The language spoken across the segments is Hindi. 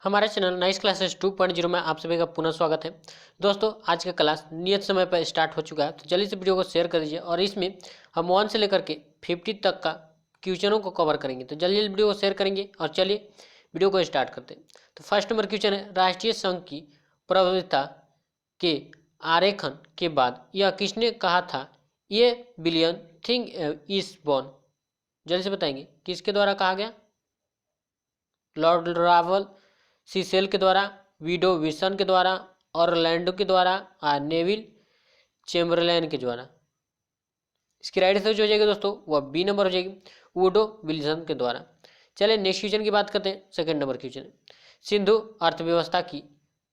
हमारे चैनल नाइस क्लासेस 2.0 में आप सभी का पुनः स्वागत है। दोस्तों, आज का क्लास नियत समय पर स्टार्ट हो चुका है, तो जल्दी से वीडियो को शेयर कर दीजिए। और इसमें हम 1 से लेकर के 50 तक का क्वेश्चनों को कवर करेंगे, तो जल्दी वीडियो को शेयर करेंगे। और चलिए वीडियो को स्टार्ट करते हैं। तो फर्स्ट नंबर क्वेश्चन है, राष्ट्रीय संघ की प्रभुत्वता के आरेखन के बाद यह किसने कहा था, ये बिलियन थिंग इज बॉर्न। जल्दी से बताएंगे किसके द्वारा कहा गया। लॉर्ड रावल सीसेल के द्वारा, विडो विल्सन के द्वारा, ऑरलैंडो के द्वारा, और नेविल चेम्बरलैन के द्वारा। इसकी राइट आंसर जो हो जाएगी दोस्तों वह बी नंबर हो जाएगी, वुडो विल्सन के द्वारा। चलिए नेक्स्ट क्वेश्चन की बात करते हैं। सेकंड नंबर क्वेश्चन, सिंधु अर्थव्यवस्था की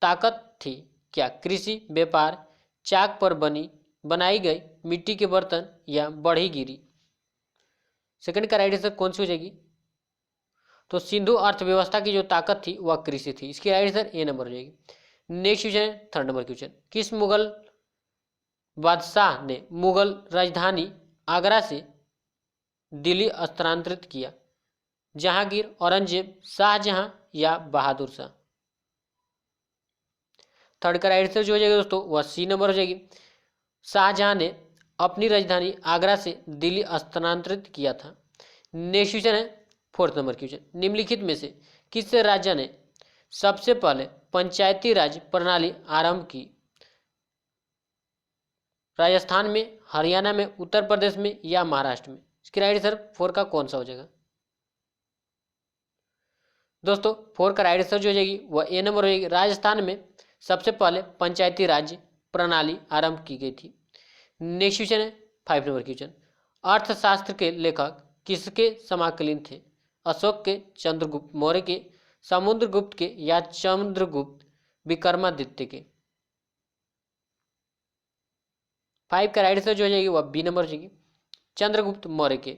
ताकत थी क्या, कृषि, व्यापार, चाक पर बनाई गई मिट्टी के बर्तन, या बढ़ी गिरी। सेकंड का राइट आंसर कौन सी हो जाएगी। तो सिंधु अर्थव्यवस्था की जो ताकत थी वह कृषि थी। इसकी राइट आंसर ए नंबर हो जाएगी। नेक्स्ट क्वेश्चन है थर्ड नंबर क्वेश्चन, किस मुगल बादशाह ने मुगल राजधानी आगरा से दिल्ली स्थानांतरित किया, जहांगीर, औरंगजेब, शाहजहां, या बहादुर शाह। थर्ड का राइट आंसर जो हो जाएगा दोस्तों वह सी नंबर हो जाएगी। शाहजहां ने अपनी राजधानी आगरा से दिल्ली स्थानांतरित किया था। नेक्स्ट क्वेश्चन है फोर्थ नंबर क्वेश्चन, निम्नलिखित में से किस राज्य ने सबसे पहले पंचायती राज प्रणाली आरंभ की। राजस्थान में, हरियाणा में, उत्तर प्रदेश में, या महाराष्ट्र में। इसकी राइट आंसर 4 का कौन सा हो जाएगा दोस्तों। 4 का राइट आंसर जो हो जाएगी वह ए नंबर हो जाएगी। राजस्थान में सबसे पहले पंचायती राज प्रणाली आरंभ की गई थी। नेक्स्ट क्वेश्चन है 5 नंबर क्वेश्चन, अर्थशास्त्र के लेखक किसके समकालीन थे। अशोक के, चंद्रगुप्त मौर्य के, समुद्रगुप्त के, या चंद्रगुप्त विक्रमादित्य के। 5 का राइट आंसर जो हो जाएगी वह बी नंबर हो जाएगी, चंद्रगुप्त मौर्य के।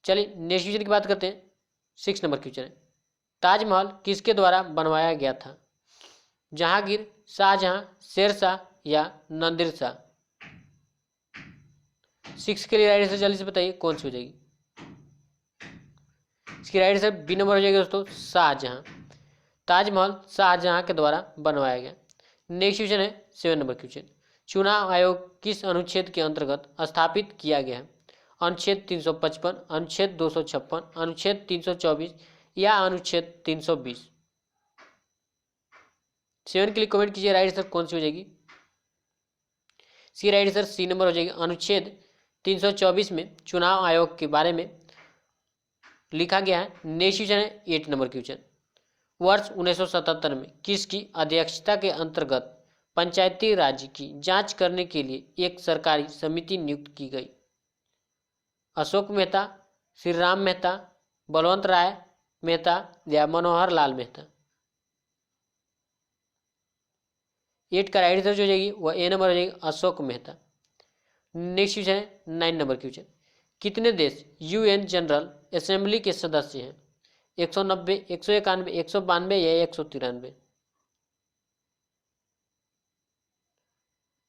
चलिए नेक्स्ट क्वेश्चन की बात करते हैं। 6 नंबर क्वेश्चन है, ताजमहल किसके द्वारा बनवाया गया था। जहांगीर, शाहजहां, शेरशाह, या नादिर शाह। 6 के लिए राइट आंसर जल्दी से बताइए कौन सी हो जाएगी। इसकी राइट आंसर बी नंबर हो जाएगी दोस्तों, शाहजहां। ताजमहल शाहजहां के द्वारा बनवाया गया। नेक्स्ट क्वेश्चन है 7 नंबर क्वेश्चन, चुनाव आयोग किस अनुच्छेद के अंतर्गत स्थापित किया गया है। अनुच्छेद 355, अनुच्छेद 256, अनुच्छेद 324, या अनुच्छेद 320। 7 के लिए कमेंट कीजिए राइट आंसर कौन सी हो जाएगी। इसकी राइट आंसर सी नंबर हो जाएगी। अनुच्छेद 324 में चुनाव आयोग के बारे में लिखा गया है। नेक्स्ट क्वेश्चन है 8 नंबर क्वेश्चन, वर्ष 1977 में किसकी अध्यक्षता के अंतर्गत पंचायती राज की जांच करने के लिए एक सरकारी समिति नियुक्त की गई। अशोक मेहता, श्री राम मेहता, बलवंत राय मेहता, या मनोहर लाल मेहता। 8 का राइट आंसर जो हो जाएगी वह ए नंबर हो जाएगी, अशोक मेहता। नेक्स्ट क्वेश्चन है 9 नंबर क्वेश्चन, कितने देश यूएन जनरल असेंबली के सदस्य हैं। 190, 191, 192, या 193।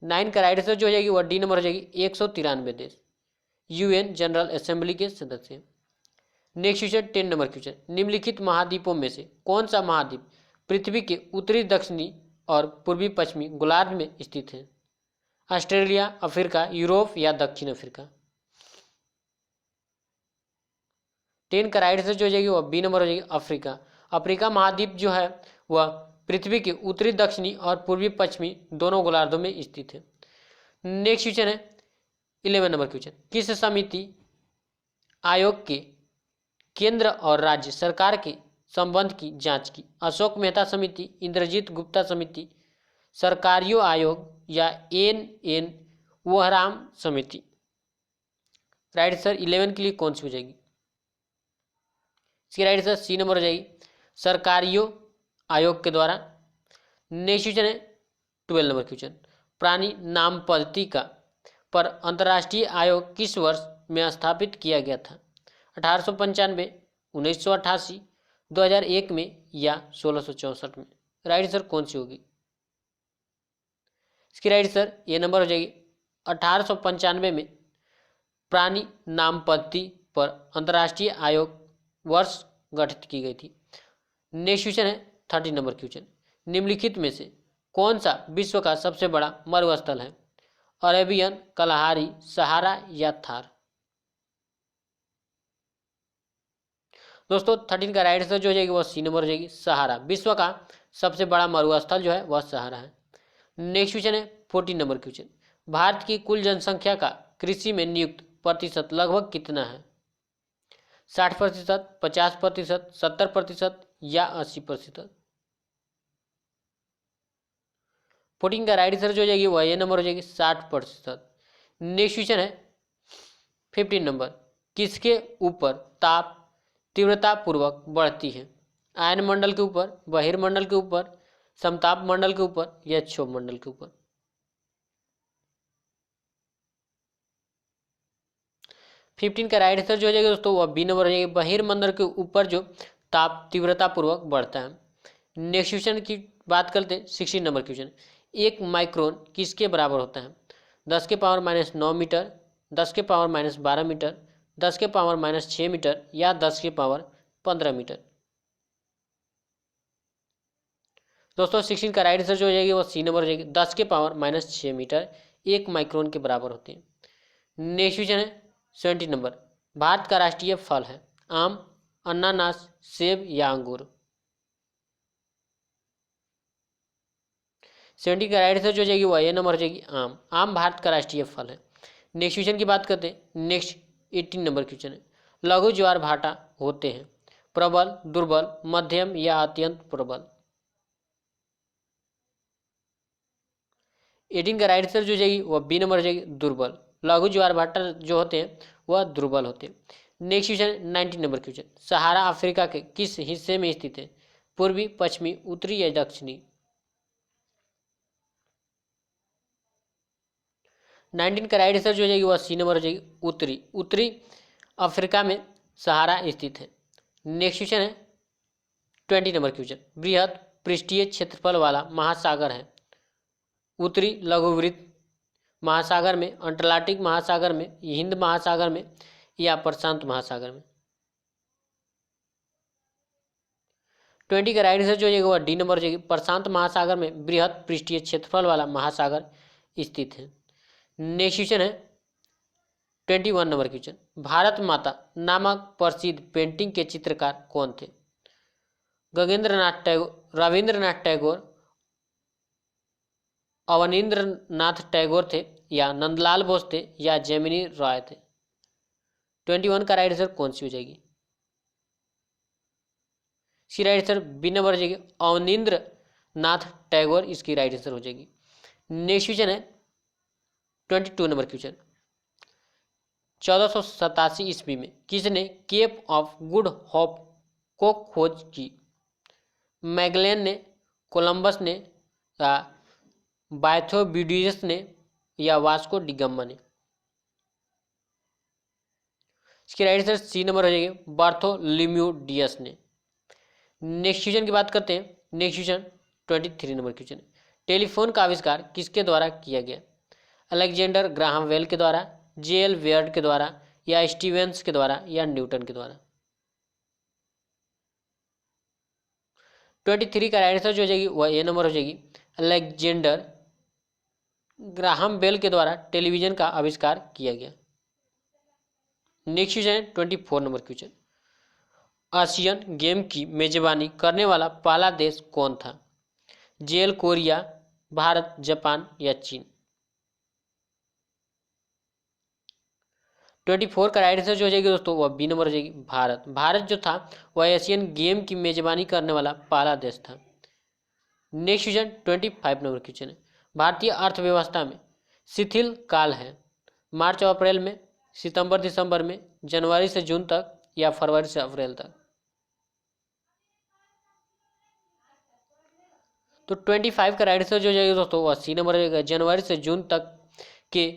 9 का राइट आंसर जो हो जाएगी वह डी नंबर हो जाएगी, 193 देश यूएन जनरल असेंबली के सदस्य हैं। नेक्स्ट क्वेश्चन 10 नंबर क्वेश्चन, निम्नलिखित महाद्वीपों में से कौन सा महाद्वीप पृथ्वी के उत्तरी, दक्षिणी और पूर्वी पश्चिमी गोलार्ध में स्थित है। ऑस्ट्रेलिया, अफ्रीका, यूरोप, या दक्षिण अफ्रीका। 10 का राइट आंसर जो हो जाएगी वह बी नंबर हो जाएगी, अफ्रीका। अफ्रीका महाद्वीप जो है वह पृथ्वी के उत्तरी, दक्षिणी और पूर्वी पश्चिमी दोनों गोलार्धों में स्थित है। नेक्स्ट क्वेश्चन है 11 नंबर क्वेश्चन, किस समिति आयोग के केंद्र और राज्य सरकार के संबंध की जांच की। अशोक मेहता समिति, इंद्रजीत गुप्ता समिति, सरकारियों आयोग, या एन वोहराम समिति। राइट आंसर 11 के लिए कौन सी हो जाएगी। इसकी राइट आंसर सी नंबर हो जाएगी, सरकारियों आयोग के द्वारा। नेक्स्ट क्वेश्चन है 12 नंबर क्वेश्चन, प्राणी नाम पद्धति का पर अंतर्राष्ट्रीय आयोग किस वर्ष में स्थापित किया गया था। 1895, 1988, 2001 में, या 1664 में। राइट आंसर कौन सी होगी। इसकी राइट आंसर ये नंबर हो जाएगी, 1895 में प्राणी नाम पद्धति पर अंतर्राष्ट्रीय आयोग वर्ष गठित की गई थी। नेक्स्ट क्वेश्चन है 13 नंबर क्वेश्चन, निम्नलिखित में से कौन सा विश्व का सबसे बड़ा मरुस्थल है? अरेबियन, कलाहारी, सहारा या थार? दोस्तों 13 का राइट आंसर जो हो जाएगी वह सी नंबर हो जाएगी, सहारा। विश्व का सबसे बड़ा मरुस्थल जो है वह सहारा है। नेक्स्ट क्वेश्चन है 14 नंबर क्वेश्चन, भारत की कुल जनसंख्या का कृषि में नियुक्त प्रतिशत लगभग कितना है? 60%, 50%, 70% या 80%? 14 का राइट आंसर जो हो जाएगी वह ये नंबर हो जाएगी 60%। नेक्स्ट क्वेश्चन है 15 नंबर, किसके ऊपर ताप तीव्रता पूर्वक बढ़ती है? आयन मंडल के ऊपर, बहिर्मंडल के ऊपर, समताप मंडल के ऊपर या क्षोभ मंडल के ऊपर? 15 का राइट आंसर जो हो जाएगा दोस्तों वह बी नंबर हो जाएगी, बहिर्मंडल के ऊपर जो ताप तीव्रता पूर्वक बढ़ता है। नेक्स्ट क्वेश्चन की बात करते हैं 16 नंबर क्वेश्चन, एक माइक्रोन किसके बराबर होता है? 10 के पावर -9 मीटर, 10 के पावर -12 मीटर, 10 के पावर -6 मीटर या 10 के पावर 15 मीटर? दोस्तों 16 का राइट आंसर जो हो जाएगी वो सी नंबर हो जाएगी, 10 के पावर -6 मीटर एक माइक्रोन के बराबर होते हैं। नेक्स्ट क्वेश्चन है 17 नंबर, भारत का राष्ट्रीय फल है? आम, अनानास, सेब या अंगूर? 70 का राइट आंसर जो हो जाएगी वह ये नंबर हो जाएगी, आम। आम भारत का राष्ट्रीय फल है। नेक्स्ट क्वेश्चन की बात करते हैं, नेक्स्ट 18 नंबर क्वेश्चन है, लघु ज्वार भाटा होते हैं प्रबल, दुर्बल, मध्यम या अत्यंत प्रबल? 18 का राइट आंसर जो हो जाएगी वह बी नंबर हो जाएगी, दुर्बल। लघु ज्वार भाटा जो होते हैं वह दुर्बल होते हैं। नेक्स्ट क्वेश्चन 19 नंबर क्वेश्चन, सहारा अफ्रीका के किस हिस्से में स्थित है? पूर्वी, पश्चिमी, उत्तरी या दक्षिणी? 19 का राइट आंसर जो हो जाएगी वह सी नंबर हो जाएगी, उत्तरी। उत्तरी अफ्रीका में सहारा स्थित है। नेक्स्ट क्वेश्चन है 20 नंबर क्वेश्चन, बृहद पृष्ठीय क्षेत्रफल वाला महासागर है? उत्तरी लघुवृत्त महासागर में, अंटार्कटिक महासागर में, हिंद महासागर में या प्रशांत महासागर में? 20 का राइट आंसर जो हो जाएगा वह डी नंबर हो जाएगी, प्रशांत महासागर में बृहद पृष्ठीय क्षेत्रफल वाला महासागर स्थित है। नेक्स्ट क्वेश्चन है 21 नंबर क्वेश्चन, भारत माता नामक प्रसिद्ध पेंटिंग के चित्रकार कौन थे? गगनेंद्रनाथ टैगोर, रविंद्रनाथ टैगोर, अवनींद्रनाथ टैगोर थे या नंदलाल बोस थे या जेमिनी रॉय थे? 21 का राइट आंसर कौन सी हो जाएगी? इसकी राइट आंसर बी नंबर हो जाएगी, अवनींद्र नाथ टैगोर इसकी राइट आंसर हो जाएगी। नेक्स्ट क्वेश्चन है 22 नंबर क्वेश्चन, 1487 ईस्वी में किसने केप ऑफ गुड होप को खोज की? मैगलेन ने, कोलंबस ने या बार्थोलोम्यूस ने या वास्को डिगामा ने? इसकी राइट आंसर सी नंबर हो जाएगी, बार्थोलोम्यूस ने। नेक्स्ट क्वेश्चन की बात करते हैं, next question 23 number question, telephone का आविष्कार किसके द्वारा किया गया? अलेक्जेंडर ग्राहम बेल के द्वारा, जेएल वेयर्ड के द्वारा या स्टीवेंस के द्वारा या न्यूटन के द्वारा? 23 का राइट आंसर जो हो जाएगी वह ए नंबर हो जाएगी, अलेक्जेंडर ग्राहम बेल के द्वारा टेलीविजन का आविष्कार किया गया। Next question 24 number question, ASEAN game की मेजबानी करने वाला पहला देश कौन था? जेल, कोरिया, भारत, जापान या चीन? 24 का राइट आंसर जो हो जाएगी दोस्तों वह बी नंबर हो जाएगी, भारत। भारत जो था वह एशियन गेम की मेजबानी करने वाला पहला देश था। नेक्स्ट क्वेश्चन 25 नंबर क्वेश्चन है, भारतीय अर्थव्यवस्था में शिथिल काल है? मार्च और अप्रैल में, सितंबर दिसंबर में, जनवरी से जून तक या फरवरी से अप्रैल तक? तो 25 का राइट आंसर जो हो जाएगा दोस्तों वह सी नंबर हो जाएगा, जनवरी से जून तक के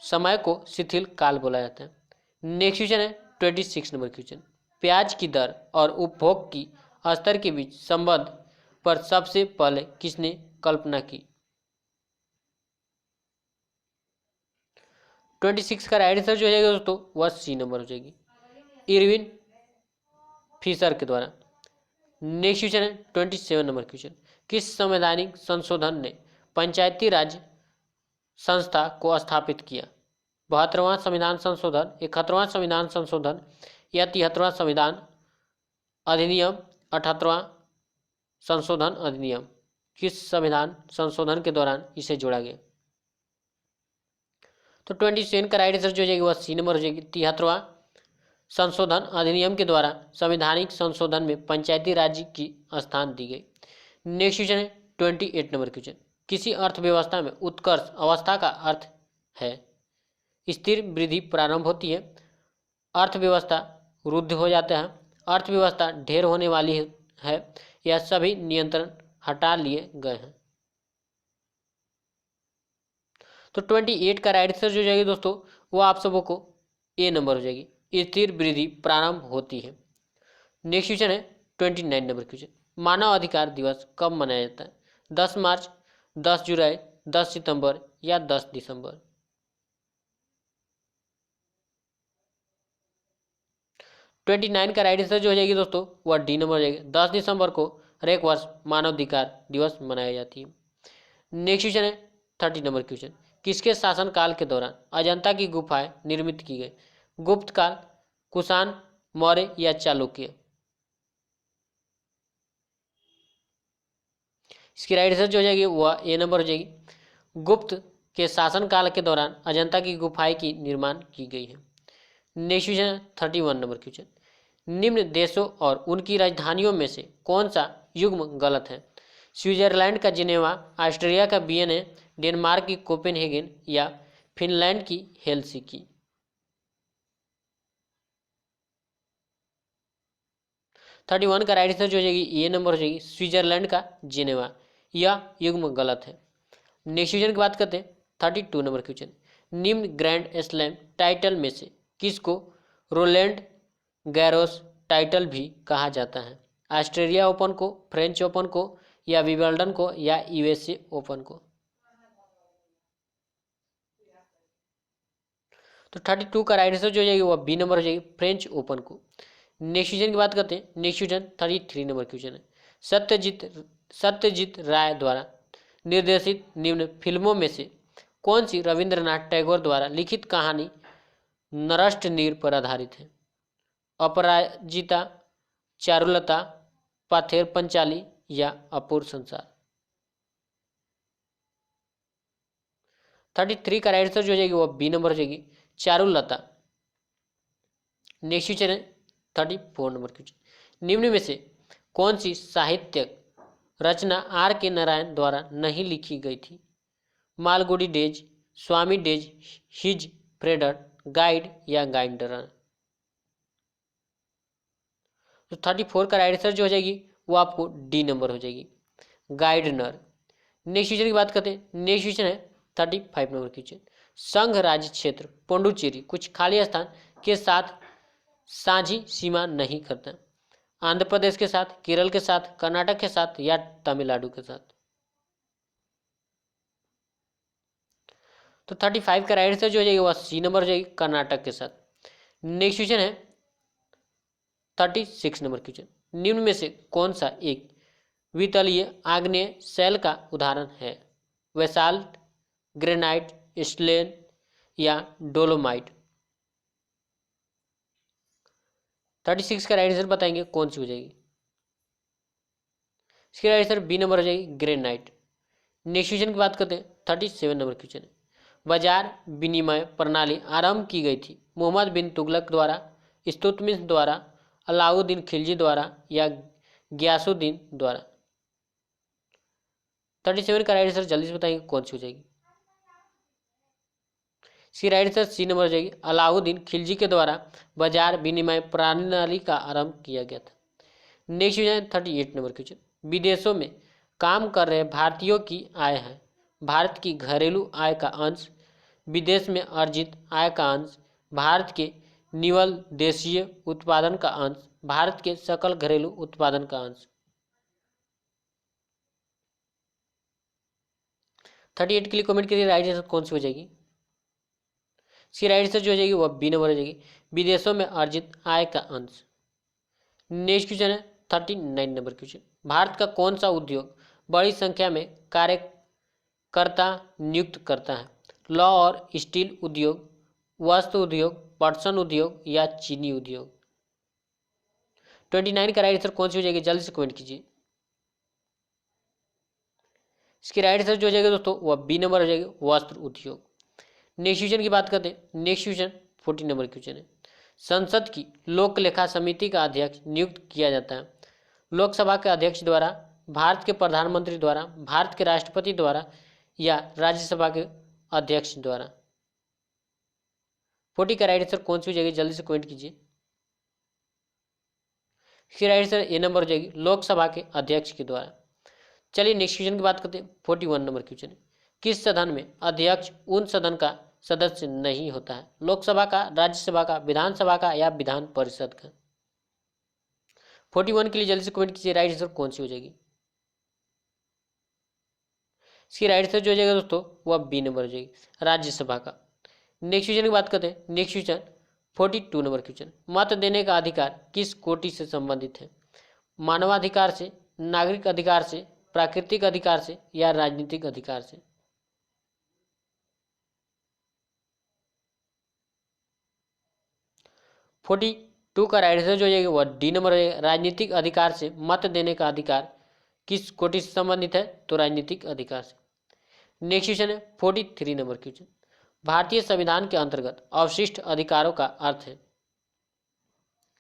समय को शिथिल काल बोला जाता है। नेक्स्ट क्वेश्चन है 26 नंबर क्वेश्चन, प्याज की दर और उपभोग की स्तर के बीच संबंध पर सबसे पहले किसने कल्पना की? 26 का राइट आंसर जो हो जाएगा दोस्तों वह सी नंबर हो जाएगी, इरविन फिशर के द्वारा। नेक्स्ट क्वेश्चन है 27 नंबर क्वेश्चन, किस संवैधानिक संशोधन ने पंचायती राज संस्था को स्थापित किया? 72वां संविधान संशोधन, 71वां संविधान संशोधन या 73वां संविधान अधिनियम, 78वां संशोधन अधिनियम? किस संविधान संशोधन के दौरान इसे जोड़ा गया? तो 27 का राइट आंसर जो हो जाएगी वह सी नंबर हो जाएगी। 73वां संशोधन अधिनियम के द्वारा संवैधानिक संशोधन में पंचायती राज की स्थान दी गई। नेक्स्ट क्वेश्चन है 28 नंबर क्वेश्चन, किसी अर्थव्यवस्था में उत्कर्ष अवस्था का अर्थ है स्थिर वृद्धि प्रारंभ होती है, अर्थव्यवस्था रुद्ध हो जाता है, अर्थव्यवस्था ढेर होने वाली है या सभी नियंत्रण हटा लिए गए हैं? तो 28 का राइट आंसर जो जाएगी दोस्तों वो आप सबों को ए नंबर हो जाएगी, स्थिर वृद्धि प्रारंभ होती है। नेक्स्ट क्वेश्चन है 29 नंबर क्वेश्चन, मानव अधिकार दिवस कब मनाया जाता है? 10 मार्च, 10 जुलाई, 10 सितंबर या 10 दिसंबर? तो 29 का राइट आंसर जो हो जाएगी दोस्तों वह डी नंबर हो जाएगी। 10 दिसंबर को हर एक वर्ष मानव अधिकार दिवस मनाई जाती है। नेक्स्ट क्वेश्चन है 30 नंबर क्वेश्चन, किसके शासनकाल के दौरान अजंता की गुफाएं निर्मित की गई? गुप्त काल, कुषाण, मौर्य या चालुक्य? इसकी राइट आंसर जो हो जाएगी वह ए नंबर हो जाएगी। गुप्त के शासनकाल के दौरान अजंता की गुफाएं की निर्माण की गई है। नेक्स्ट क्वेश्चन है 31 नंबर क्वेश्चन, निम्न देशों और उनकी राजधानियों में से कौन सा युग्म गलत है? स्विट्जरलैंड का जिनेवा, ऑस्ट्रिया का वियना, डेनमार्क की कोपेनहेगन या फिनलैंड की हेलसिंकी? 31 का राइट आंसर जो हो जाएगी ए नंबर हो जाएगी, स्विट्जरलैंड का जिनेवा, यह युग्म गलत है। नेक्स्ट क्वेश्चन की बात करते हैं 32 नंबर क्वेश्चन, निम्न ग्रैंड स्लैम टाइटल में से किसको रोलैंड गैरोस टाइटल भी कहा जाता है? ऑस्ट्रेलिया ओपन को, फ्रेंच ओपन को या विंबलडन को या यूएसए ओपन को? तो 32 का राइट आंसर जो हो जाएगी वह बी नंबर हो जाएगी, फ्रेंच ओपन को। नेक्स्ट क्वेश्चन की बात करते हैं। नेक्स्ट क्वेश्चन 33 नंबर क्वेश्चन है, सत्यजीत राय द्वारा निर्देशित निम्न फिल्मों में से कौन सी रविंद्रनाथ टैगोर द्वारा लिखित कहानी नरष्ट नीर पर आधारित है? अपराजिता, चारुलता, पाथेर पंचाली या अपूर्व संसार? 33 का राइट आंसर जो हो जाएगी वह बी नंबर हो जाएगी, चारुलता। नेक्स्ट क्वेश्चन है 34 नंबर क्वेश्चन, निम्न में से कौन सी साहित्यिक रचना आर के नारायण द्वारा नहीं लिखी गई थी? मालगुडी डेज, स्वामी डेज, हिज फ्रेडर, गाइड या गाइडर? तो 34 का राइट आंसर जो हो जाएगी वो आपको डी नंबर हो जाएगी, गाइडनर। नेक्स्ट क्वेश्चन की बात करते हैं। नेक्स्ट क्वेश्चन है 35 नंबर क्वेश्चन, संघ राज्य क्षेत्र पुडुचेरी कुछ खाली स्थान के साथ साझी सीमा नहीं करता? आंध्र प्रदेश के साथ, केरल के साथ, कर्नाटक के साथ या तमिलनाडु के साथ? तो 35 का राइट आंसर जो हो जाएगी वह सी नंबर हो जाएगी, कर्नाटक के साथ। नेक्स्ट क्वेश्चन है 36 नंबर क्वेश्चन, निम्न में से कौन सा एक वितलीय आग्नेय शैल का उदाहरण है? बेसाल्ट, ग्रेनाइट, स्लेन या डोलोमाइट? 36 का राइट आंसर बताएंगे कौन सी हो जाएगी? इसकी राइट आंसर बी नंबर हो जाएगी, ग्रेनाइट। नेक्स्ट क्वेश्चन की बात करते हैं 37 नंबर क्वेश्चन, बाजार विनिमय प्रणाली आरंभ की गई थी मोहम्मद बिन तुगलक द्वारा, इल्तुतमिश द्वारा, अलाउद्दीन खिलजी द्वारा या गयासुद्दीन द्वारा? 37 का राइट आंसर जल्दी से बताएंगे कौन सी हो जाएगी? इसकी राइट आंसर सी नंबर हो जाएगी, अलाउद्दीन खिलजी के द्वारा बाजार विनिमय प्रणाली का आरंभ किया गया था। नेक्स्ट क्वेश्चन 38 नंबर क्वेश्चन, विदेशों में काम कर रहे भारतीयों की आय है भारत की घरेलू आय का अंश, विदेश में अर्जित आय का अंश, भारत के निवल देशीय उत्पादन का अंश, भारत के सकल घरेलू उत्पादन का अंश? 38 के लिए कमेंट करिए राइट आंसर कौन सी हो जाएगी? इसकी राइट आंसर जो हो जाएगी वह बी नंबर हो जाएगी, विदेशों में अर्जित आय का अंश। नेक्स्ट क्वेश्चन है 39 नंबर क्वेश्चन, भारत का कौन सा उद्योग बड़ी संख्या में कार्यकर्ता नियुक्त करता है? लॉ और स्टील उद्योग, वस्त्र उद्योग, पटसन उद्योग या चीनी उद्योग? 29 का राइट आंसर कौन सी हो जाएगी? जल्दी से कमेंट कीजिए। इसकी राइट आंसर जो हो जाएगा दोस्तों वह बी नंबर हो जाएगी, वस्त्र उद्योग। नेक्स्ट क्वेश्चन की बात करते हैं। नेक्स्ट क्वेश्चन 40 नंबर क्वेश्चन है, संसद की लोक लेखा समिति का अध्यक्ष नियुक्त किया जाता है लोकसभा के अध्यक्ष द्वारा, भारत के प्रधानमंत्री द्वारा, भारत के राष्ट्रपति द्वारा या राज्यसभा के अध्यक्ष द्वारा? 40 का राइट आंसर कौन सी हो जाएगी? जल्दी से कमेंट कीजिए। इसकी राइट आंसर ए नंबर हो जाएगी, लोकसभा के अध्यक्ष के द्वारा। चलिए नेक्स्ट क्वेश्चन की बात करते हैं। 41 नंबर क्वेश्चन है, किस सदन में अध्यक्ष उन सदन का सदस्य नहीं होता है? लोकसभा का, राज्यसभा का, विधानसभा का या विधान परिषद का? 41 के लिए जल्दी से कमेंट कीजिए, राइट आंसर कौन सी हो जाएगी? इसकी राइट आंसर जो हो जाएगा दोस्तों वह बी नंबर हो जाएगी, राज्यसभा का। नेक्स्ट क्वेश्चन की बात करते हैं। नेक्स्ट क्वेश्चन 42 नंबर क्वेश्चन, मत देने का अधिकार किस कोटि से संबंधित है? मानवाधिकार से, नागरिक अधिकार से, प्राकृतिक अधिकार से या राजनीतिक अधिकार से? 42 का राइट आंसर जो हो जाएगा वह डी नंबर है, राजनीतिक अधिकार से। मत देने का अधिकार किस कोटि से संबंधित है? तो राजनीतिक अधिकार से। नेक्स्ट क्वेश्चन है 43 नंबर क्वेश्चन, भारतीय संविधान के अंतर्गत अवशिष्ट अधिकारों का अर्थ है?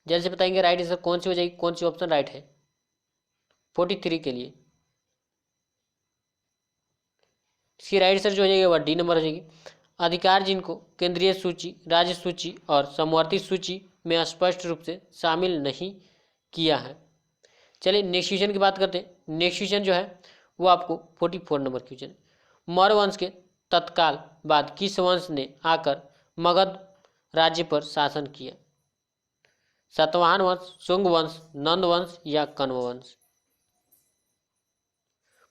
जल्दी से बताएंगे राइट आंसर कौन सी हो जाएगी, कौन सी ऑप्शन राइट है 43 के लिए? इसकी राइट आंसर जो हो जाएगी वह डी नंबर हो जाएगी, अधिकार जिनको केंद्रीय सूची, राज्य सूची और समवर्ती सूची में स्पष्ट रूप से शामिल नहीं किया है। चलिए नेक्स्ट क्वेश्चन की बात करते हैं। नेक्स्ट क्वेश्चन जो है वो आपको 44 नंबर क्वेश्चन, मौर्य वंश के तत्काल बाद किस वंश ने आकर मगध राज्य पर शासन किया? सातवाहन वंश, शुंग वंश, नंद वंश या कण्व वंश?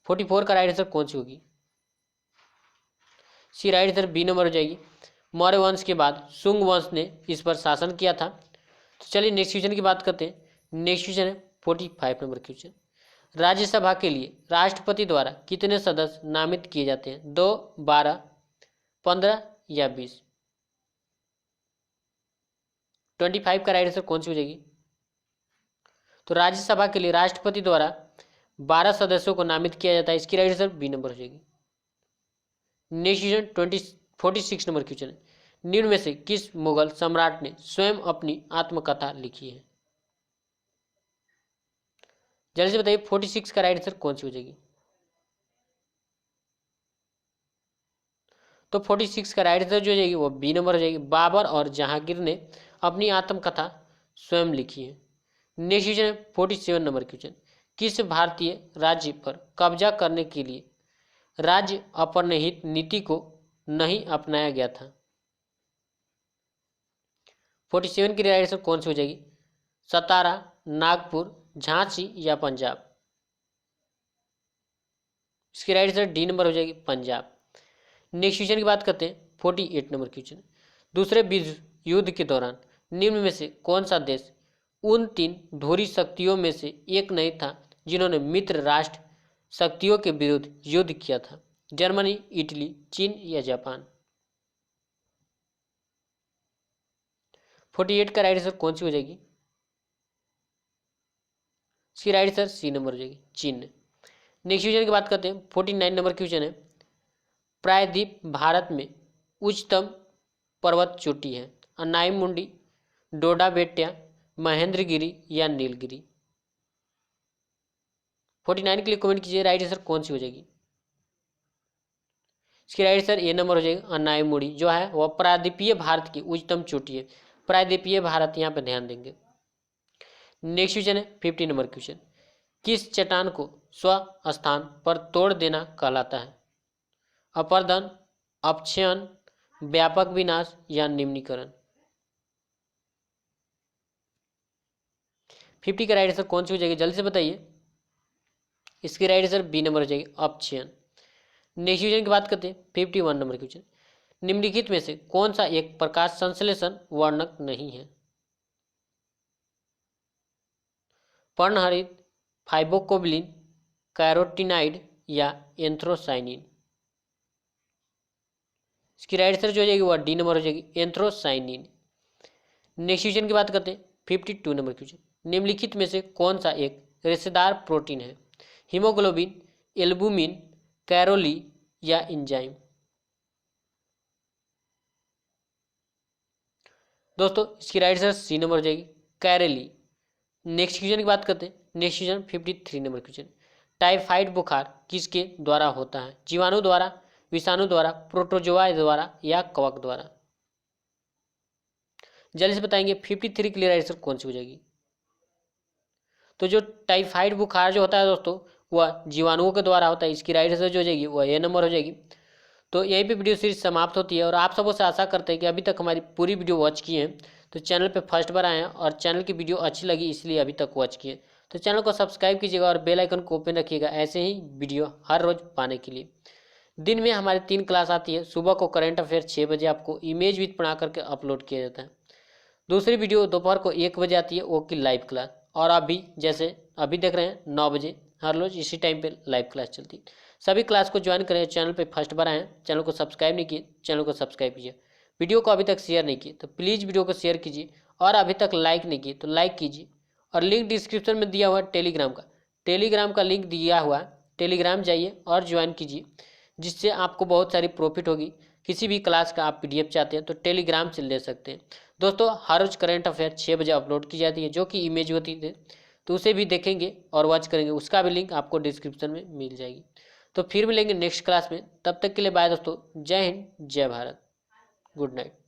44 का राइट आंसर कौन सी होगी? सी राइट आंसर बी नंबर हो जाएगी, मौर्य वंश के बाद शुंग वंश ने इस पर शासन किया था। तो चलिए नेक्स्ट क्वेश्चन की बात करते हैं। नेक्स्ट क्वेश्चन है 45 नंबर क्वेश्चन, राज्यसभा के लिए राष्ट्रपति द्वारा कितने सदस्य नामित किए जाते हैं? 2, 12, 15 या 20? 25 का राइट आंसर कौन सी हो जाएगी? तो राज्यसभा के लिए राष्ट्रपति द्वारा 12 सदस्यों को नामित किया जाता है। इसकी राइट आंसर बी नंबर हो जाएगी। नेक्स्ट क्वेश्चन 46 नंबर क्वेश्चन है, निम्न में से किस मुगल सम्राट ने स्वयं अपनी आत्मकथा लिखी है? जल्दी से बताइए 46 का राइट आंसर कौन सी हो जाएगी? तो 46 का राइट आंसर जो हो जाएगी वो बी नंबर हो जाएगी, बाबर और जहांगीर ने अपनी आत्मकथा स्वयं लिखी है। नेक्स्ट क्वेश्चन है 47 नंबर क्वेश्चन, किस भारतीय राज्य पर कब्जा करने के लिए राज्य अपरहित नीति को नहीं अपनाया गया था? 47 की राइट आंसर कौन सी हो जाएगी? सतारा, नागपुर, झांसी या पंजाब? इसकी राइट आंसर डी नंबर हो जाएगी, पंजाब। नेक्स्ट क्वेश्चन की बात करते हैं 48 नंबर क्वेश्चन, दूसरे विश्व युद्ध के दौरान निम्न में से कौन सा देश उन 3 ध्रुवीय शक्तियों में से एक नहीं था जिन्होंने मित्र राष्ट्र शक्तियों के विरुद्ध युद्ध किया था? जर्मनी, इटली, चीन या जापान? 48 का राइट आंसर कौन सी हो जाएगी? इसकी राइट आंसर सी नंबर हो जाएगी, चीन। नेक्स्ट क्वेश्चन की बात करते हैं 49 नंबर क्वेश्चन है, प्रायद्वीप भारत में उच्चतम पर्वत चोटी है? अनाई मुंडी, डोडा बेट्या, महेंद्रगिरी या नीलगिरी? 49 के लिए कमेंट कीजिए, राइट आंसर कौन सी हो जाएगी? इसकी राइट आंसर ए नंबर हो जाएगी, अनाई मुंडी जो है वह प्रायद्वीपीय भारत की उच्चतम चोटी है। प्रायद्वीपीय भारत यहाँ पर ध्यान देंगे। नेक्स्ट क्वेश्चन है 50 नंबर क्वेश्चन, किस चट्टान को स्व स्थान पर तोड़ देना कहलाता है? अपरदन, अपक्षयन, व्यापक विनाश या निम्नीकरण? 50 का राइट आंसर कौन सी हो जाएगी? जल्दी से बताइए। इसकी राइट आंसर बी नंबर हो जाएगी, अपक्षयन। नेक्स्ट क्वेश्चन की बात करते हैं 51 नंबर क्वेश्चन, निम्नलिखित में से कौन सा एक प्रकाश संश्लेषण वर्णक नहीं है? पर्णहरित, फाइबोकोबिलिन, कैरोटिनाइड या एंथ्रोसाइनिन। इसकी राइट आंसर जो हो जाएगी वह डी नंबर हो जाएगी, एंथ्रोसाइनिन। नेक्स्ट क्वेश्चन की बात करते हैं 52 नंबर क्वेश्चन। निम्नलिखित में से कौन सा एक रेशेदार प्रोटीन है? हीमोग्लोबिन, एल्बुमिन, कैरोली या एंजाइम। दोस्तों इसकी राइट आंसर सी नंबर हो जाएगी, कैरोली। नेक्स्ट क्वेश्चन की बात करते हैं। Next question 53 number question. Typhoid बुखार किसके द्वारा होता है? जीवाणु द्वारा, विषाणु द्वारा, प्रोटोजोआ द्वारा या कवक द्वारा। जल्दी से बताएंगे 53 के लिए राइट आंसर कौन सी हो जाएगी? तो जो टाइफाइड बुखार जो होता है दोस्तों वह जीवाणुओं के द्वारा होता है। इसकी राइट आंसर जो हो जाएगी वह ए नंबर हो जाएगी। तो यहीं पे वीडियो सीरीज समाप्त होती है और आप सबों से आशा करते हैं कि अभी तक हमारी पूरी वीडियो वॉच की है तो चैनल पे फर्स्ट बार आए हैं और चैनल की वीडियो अच्छी लगी इसलिए अभी तक वॉच किए, तो चैनल को सब्सक्राइब कीजिएगा और बेल आइकन को ओपन रखिएगा ऐसे ही वीडियो हर रोज पाने के लिए। दिन में हमारी 3 क्लास आती है। सुबह को करंट अफेयर 6 बजे आपको इमेज विथ पढ़ा करके अपलोड किया जाता है। दूसरी वीडियो दोपहर को 1 बजे आती है, वो की लाइव क्लास। और अभी जैसे अभी देख रहे हैं 9 बजे हर रोज इसी टाइम पे लाइव क्लास चलती है। सभी क्लास को ज्वाइन करें। चैनल पे फर्स्ट बार आए हैं, चैनल को सब्सक्राइब नहीं किए, चैनल को सब्सक्राइब कीजिए। वीडियो को अभी तक शेयर नहीं किए तो प्लीज़ वीडियो को शेयर कीजिए और अभी तक लाइक नहीं किए तो लाइक कीजिए। और लिंक डिस्क्रिप्शन में दिया हुआ टेलीग्राम का लिंक दिया हुआ, टेलीग्राम जाइए और ज्वाइन कीजिए जिससे आपको बहुत सारी प्रॉफिट होगी। किसी भी क्लास का आप PDF चाहते हैं तो टेलीग्राम से ले सकते हैं। दोस्तों हर रोज करंट अफेयर 6 बजे अपलोड की जाती है जो कि इमेज होती है, तो उसे भी देखेंगे और वॉच करेंगे, उसका भी लिंक आपको डिस्क्रिप्शन में मिल जाएगी। तो फिर मिलेंगे नेक्स्ट क्लास में, तब तक के लिए बाय दोस्तों। जय हिंद, जय भारत, गुड नाइट।